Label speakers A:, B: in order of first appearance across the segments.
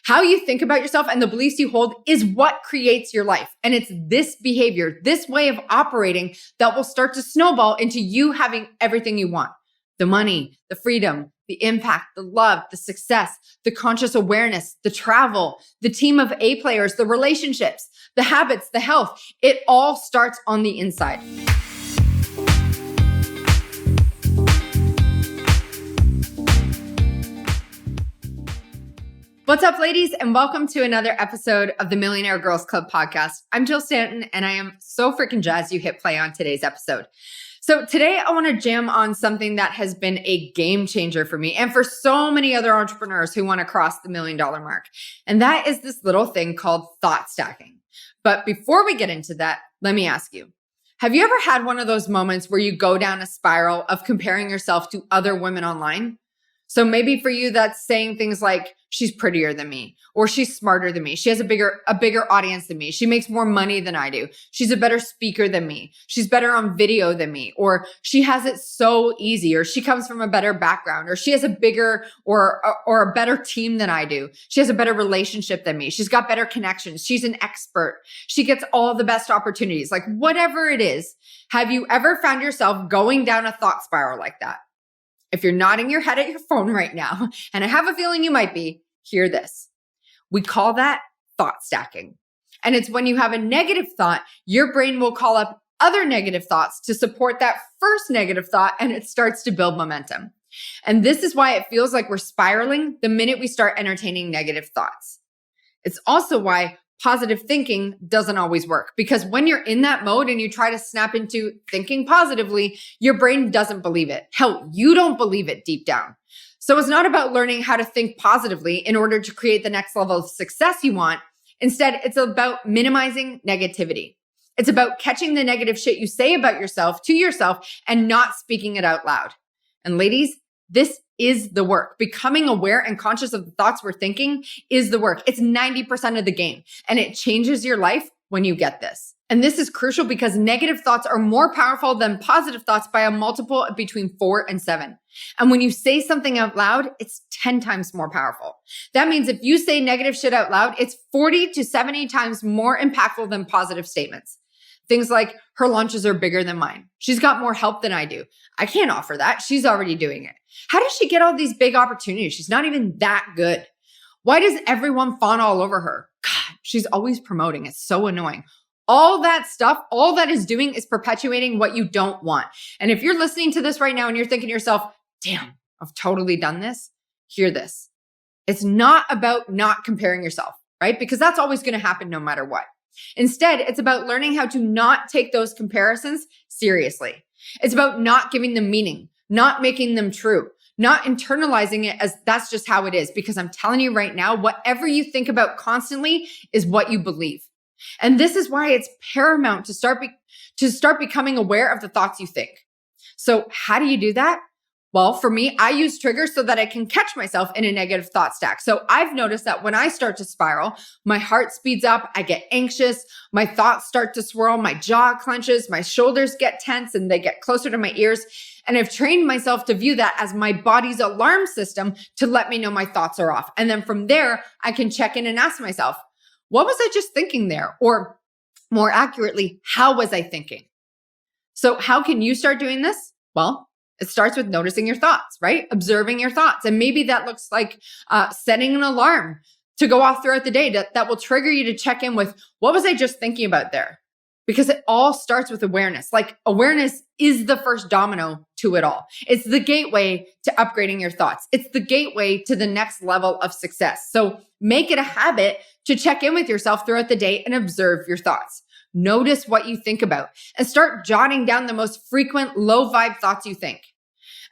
A: How you think about yourself and the beliefs you hold is what creates your life. And it's this behavior, this way of operating that will start to snowball into you having everything you want. The money, the freedom, the impact, the love, the success, the conscious awareness, the travel, the team of A players, the relationships, the habits, the health. It all starts on the inside. What's up, ladies, and welcome to another episode of the Millionaire Girls Club podcast. I'm Jill Stanton, and I am so freaking jazzed you hit play on today's episode. So today I want to jam on something that has been a game changer for me and for so many other entrepreneurs who want to cross the $1 million mark. And that is this little thing called thought stacking. But before we get into that, let me ask you, have you ever had one of those moments where you go down a spiral of comparing yourself to other women online? So maybe for you, that's saying things like, she's prettier than me, or she's smarter than me. She has a bigger audience than me. She makes more money than I do. She's a better speaker than me. She's better on video than me, or she has it so easy, or she comes from a better background, or she has a bigger or a better team than I do. She has a better relationship than me. She's got better connections. She's an expert. She gets all the best opportunities. Like whatever it is, have you ever found yourself going down a thought spiral like that? If you're nodding your head at your phone right now, and I have a feeling you might be, hear this. We call that thought stacking. And it's when you have a negative thought, your brain will call up other negative thoughts to support that first negative thought, and it starts to build momentum. And this is why it feels like we're spiraling the minute we start entertaining negative thoughts. It's also why positive thinking doesn't always work, because when you're in that mode and you try to snap into thinking positively, your brain doesn't believe it. Hell, you don't believe it deep down. So it's not about learning how to think positively in order to create the next level of success you want. Instead, it's about minimizing negativity. It's about catching the negative shit you say about yourself to yourself and not speaking it out loud. And ladies, this is the work. Becoming aware and conscious of the thoughts we're thinking is the work. It's 90% of the game, and it changes your life when you get this. And this is crucial because negative thoughts are more powerful than positive thoughts by a multiple of between 4 and 7. And when you say something out loud, it's 10 times more powerful. That means if you say negative shit out loud, it's 40 to 70 times more impactful than positive statements. Things like, her lunches are bigger than mine. She's got more help than I do. I can't offer that. She's already doing it. How does she get all these big opportunities? She's not even that good. Why does everyone fawn all over her? God, she's always promoting. It's so annoying. All that stuff, all that is doing is perpetuating what you don't want. And if you're listening to this right now and you're thinking to yourself, damn, I've totally done this, hear this. It's not about not comparing yourself, right? Because that's always going to happen no matter what. Instead, it's about learning how to not take those comparisons seriously. It's about not giving them meaning, not making them true, not internalizing it as that's just how it is. Because I'm telling you right now, whatever you think about constantly is what you believe. And this is why it's paramount to start becoming aware of the thoughts you think. So how do you do that? Well, for me, I use triggers so that I can catch myself in a negative thought stack. So I've noticed that when I start to spiral, my heart speeds up, I get anxious, my thoughts start to swirl, my jaw clenches, my shoulders get tense, and they get closer to my ears. And I've trained myself to view that as my body's alarm system to let me know my thoughts are off. And then from there, I can check in and ask myself, what was I just thinking there? Or more accurately, how was I thinking? So how can you start doing this? Well, it starts with noticing your thoughts, right? Observing your thoughts. And maybe that looks like setting an alarm to go off throughout the day that will trigger you to check in with, what was I just thinking about there? Because it all starts with awareness. Like awareness is the first domino to it all. It's the gateway to upgrading your thoughts. It's the gateway to the next level of success. So make it a habit to check in with yourself throughout the day and observe your thoughts. Notice what you think about and start jotting down the most frequent low vibe thoughts you think.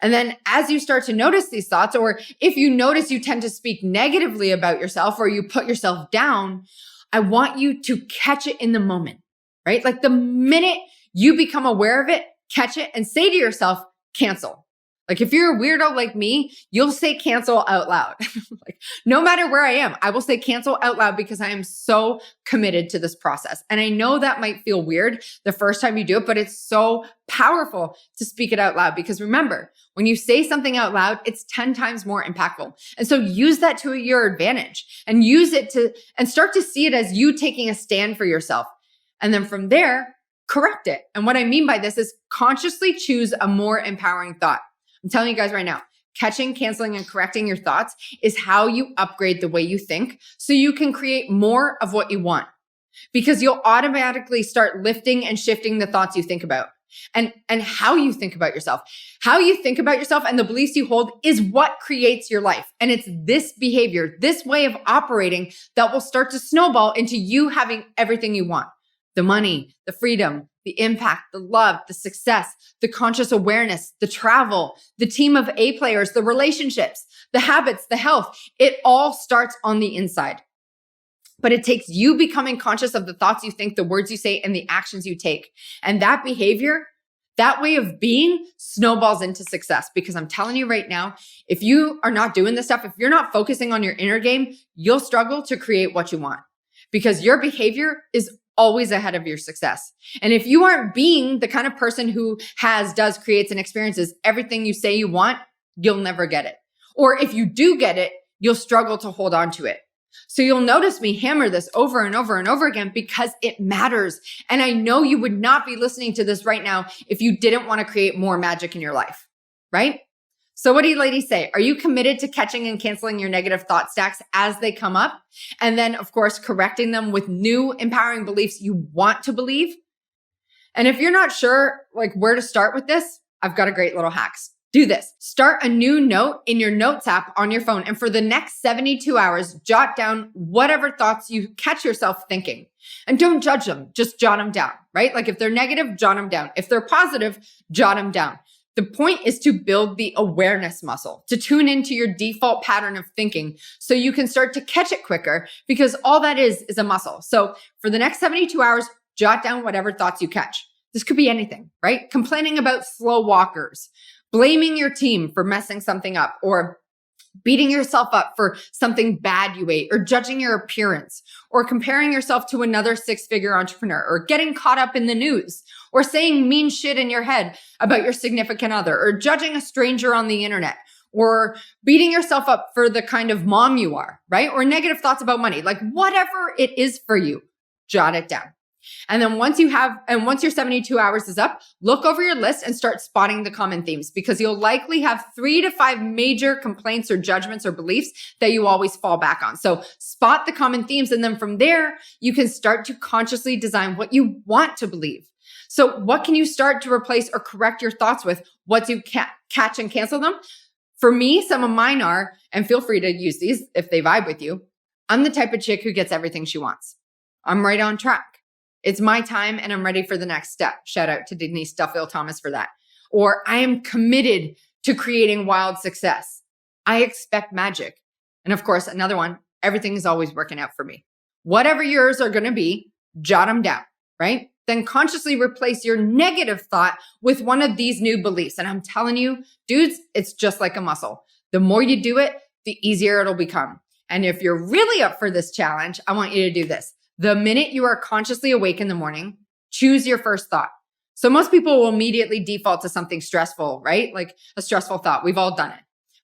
A: And then as you start to notice these thoughts, or if you notice you tend to speak negatively about yourself or you put yourself down, I want you to catch it in the moment, right? Like the minute you become aware of it, catch it and say to yourself, cancel. Like if you're a weirdo like me, you'll say cancel out loud. Like no matter where I am, I will say cancel out loud because I am so committed to this process. And I know that might feel weird the first time you do it, but it's so powerful to speak it out loud because remember, when you say something out loud, it's 10 times more impactful. And so use that to your advantage and use it and start to see it as you taking a stand for yourself. And then from there, correct it. And what I mean by this is consciously choose a more empowering thought. I'm telling you guys right now, catching, canceling, and correcting your thoughts is how you upgrade the way you think so you can create more of what you want because you'll automatically start lifting and shifting the thoughts you think about and how you think about yourself. How you think about yourself and the beliefs you hold is what creates your life. And it's this behavior, this way of operating that will start to snowball into you having everything you want. The money, the freedom, the impact, the love, the success, the conscious awareness, the travel, the team of A players, the relationships, the habits, the health. It all starts on the inside. But it takes you becoming conscious of the thoughts you think, the words you say, and the actions you take. And that behavior, that way of being snowballs into success. Because I'm telling you right now, if you are not doing this stuff, if you're not focusing on your inner game, you'll struggle to create what you want because your behavior is always ahead of your success. And if you aren't being the kind of person who does, creates, and experiences everything you say you want, you'll never get it. Or if you do get it, you'll struggle to hold on to it. So you'll notice me hammer this over and over and over again because it matters. And I know you would not be listening to this right now if you didn't want to create more magic in your life, right? So what do you ladies say? Are you committed to catching and canceling your negative thought stacks as they come up? And then, of course, correcting them with new empowering beliefs you want to believe? And if you're not sure like where to start with this, I've got a great little hacks. Do this. Start a new note in your notes app on your phone. And for the next 72 hours, jot down whatever thoughts you catch yourself thinking. And don't judge them. Just jot them down, right? Like if they're negative, jot them down. If they're positive, jot them down. The point is to build the awareness muscle, to tune into your default pattern of thinking so you can start to catch it quicker because all that is a muscle. So for the next 72 hours, jot down whatever thoughts you catch. This could be anything, right? Complaining about slow walkers, blaming your team for messing something up, or beating yourself up for something bad you ate, or judging your appearance, or comparing yourself to another six-figure entrepreneur, or getting caught up in the news, or saying mean shit in your head about your significant other, or judging a stranger on the internet, or beating yourself up for the kind of mom you are, right? Or negative thoughts about money, like whatever it is for you, jot it down. And then once your 72 hours is up, look over your list and start spotting the common themes because you'll likely have 3 to 5 major complaints or judgments or beliefs that you always fall back on. So spot the common themes. And then from there, you can start to consciously design what you want to believe. So what can you start to replace or correct your thoughts with? What do you catch and cancel them? For me, some of mine are, and feel free to use these if they vibe with you. I'm the type of chick who gets everything she wants. I'm right on track. It's my time and I'm ready for the next step. Shout out to Denise Duffield Thomas for that. Or I am committed to creating wild success. I expect magic. And of course, another one, everything is always working out for me. Whatever yours are going to be, jot them down, right? Then consciously replace your negative thought with one of these new beliefs. And I'm telling you, dudes, it's just like a muscle. The more you do it, the easier it'll become. And if you're really up for this challenge, I want you to do this. The minute you are consciously awake in the morning, choose your first thought. So most people will immediately default to something stressful, right? Like a stressful thought. We've all done it.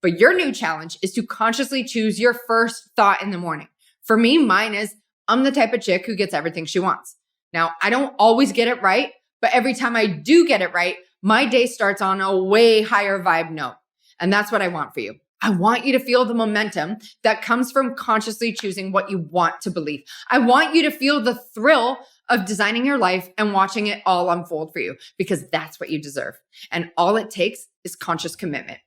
A: But your new challenge is to consciously choose your first thought in the morning. For me, mine is, I'm the type of chick who gets everything she wants. Now, I don't always get it right, but every time I do get it right, my day starts on a way higher vibe note. And that's what I want for you. I want you to feel the momentum that comes from consciously choosing what you want to believe. I want you to feel the thrill of designing your life and watching it all unfold for you because that's what you deserve. And all it takes is conscious commitment.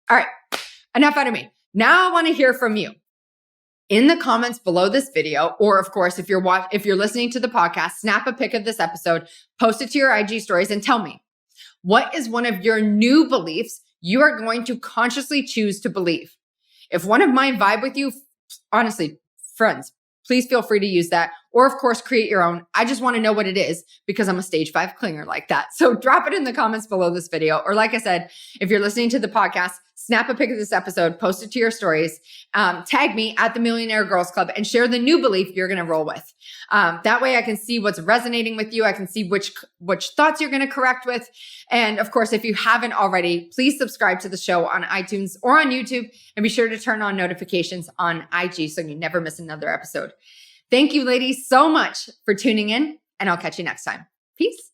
A: All right, enough out of me. Now I want to hear from you. In the comments below this video, or of course, if you're listening to the podcast, snap a pic of this episode, post it to your IG stories and tell me, what is one of your new beliefs you are going to consciously choose to believe? If one of mine vibe with you, honestly, friends, please feel free to use that or of course, create your own. I just want to know what it is because I'm a stage 5 clinger like that. So drop it in the comments below this video. Or like I said, if you're listening to the podcast, snap a pic of this episode, post it to your stories, tag me at the Millionaire Girls Club, and share the new belief you're going to roll with. That way I can see what's resonating with you. I can see which thoughts you're going to correct with. And of course, if you haven't already, please subscribe to the show on iTunes or on YouTube, and be sure to turn on notifications on IG so you never miss another episode. Thank you, ladies, so much for tuning in, and I'll catch you next time. Peace.